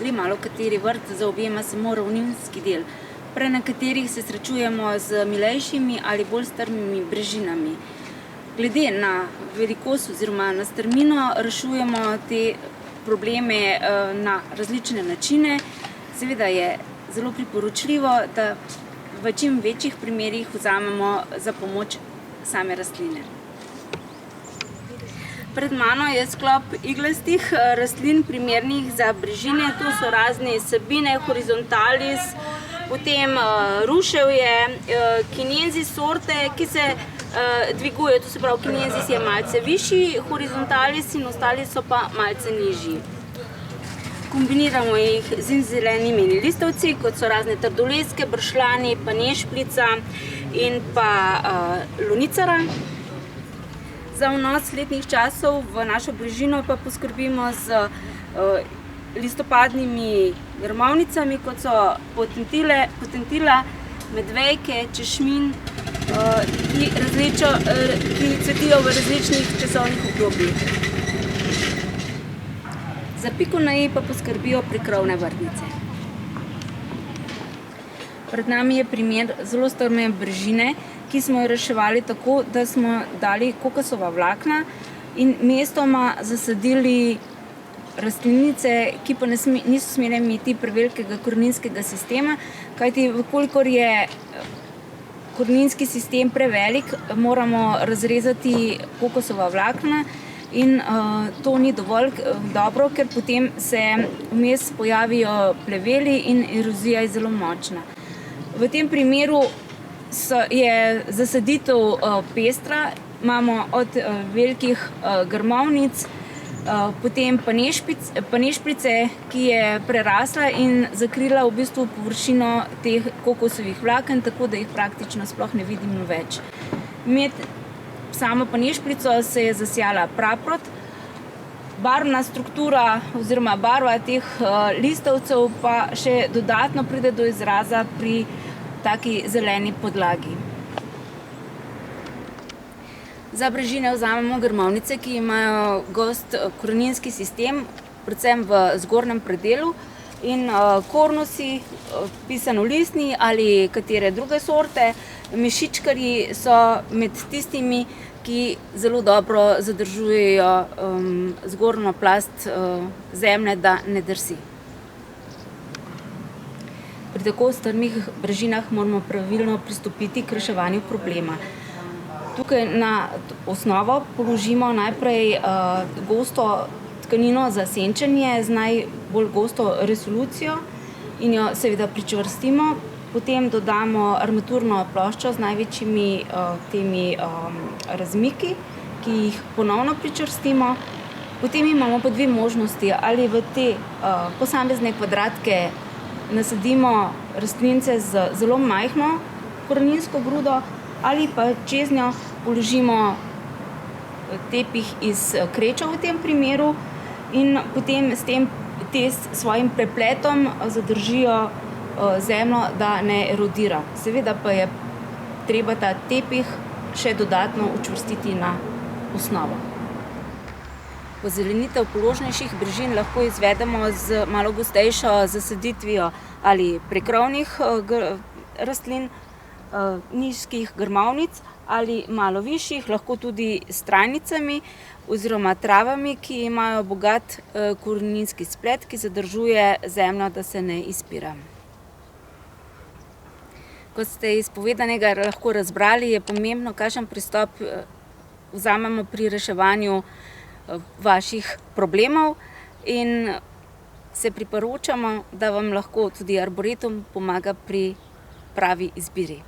le malo kateri vrt zaobjema samo ravninski del. Pri nekaterih se srečujemo z milejšimi ali bolj strmimi brežinami. Glede na velikost oziroma na strmino rešujemo te probleme na različne načine. Seveda je zelo priporočljivo, da v čim večjih primerih vzamemo za pomoč same rastline. Pred mano je sklop iglastih rastlin, primernih za brežine. To so razne sabine, horizontalis, potem ruševje, kinensis sorte, ki se dvigujejo. To se pravi, kinensis je malce višji, horizontalis in ostali so pa malce nižji. Kombiniramo jih z zelenimi listavci, kot so razne trdoleske, bršljani, pa nešplica in pa lunicara. Za vnos letnih časov v našo bližino pa poskrbimo z listopadnimi grmovnicami, kot so potentila, medvejke, češmin, ki cvetijo v različnih časovnih obdobjih. Za piko na i pa poskrbijo prikrovne vrtnice. Pred nami je primer zelo strme brežine, ki smo jo reševali tako, da smo dali kokosova vlakna in mestoma zasadili rastlinice, ki pa niso smele imeti prevelikega koreninskega sistema, kajti vkolikor je koreninski sistem prevelik, moramo razrezati kokosova vlakna in to ni dovolj dobro, ker potem se vmes pojavijo pleveli in erozija je zelo močna. V tem primeru je zasaditev pestra, imamo od velikih grmovnic, potem pa nešplice, ki je prerasla in zakrila v bistvu površino teh kokosovih vlaken, tako da jih praktično sploh ne vidimo več. Med samo pa nešplico se je zasijala praprot. Barvna struktura oziroma barva teh listavcev pa še dodatno pride do izraza pri taki zeleni podlagi. Za brežine vzamemo grmovnice, ki imajo gost koreninski sistem, predvsem v zgornjem predelu, in kornusi, pisanolistni ali katere druge sorte. Mešičkarji so med tistimi, ki zelo dobro zadržujejo zgornjo plast zemlje, da ne drsi. Pri tako strmih brežinah moramo pravilno pristopiti k reševanju problema. Tukaj na osnovo položimo najprej gosto tkanino za senčenje z najbolj gosto resolucijo in jo seveda pričvrstimo. Potem dodamo armaturno ploščo z največjimi temi razmiki, ki jih ponovno pričvrstimo. Potem imamo pa dve možnosti, ali v te posamezne kvadratke nasadimo rastlince z zelo majhno koreninsko grudo ali pa čez njo položimo tepih iz kreča v tem primeru in potem s tem svojim prepletom zadržijo zemljo, da ne erodira. Seveda pa je treba ta tepih še dodatno učvrstiti na osnovo. Ozelenitev položnejših brežin lahko izvedemo z malo gostejšo zasaditvijo ali prekrovnih rastlin, nizkih grmovnic ali malo višjih, lahko tudi s trajnicami oziroma travami, ki imajo bogat koreninski splet, ki zadržuje zemljo, da se ne izpira. Kot ste iz povedanega lahko razbrali, je pomembno, kakšen pristop vzamemo pri reševanju vaših problemov in se priporočamo, da vam lahko tudi arboretum pomaga pri pravi izbiri.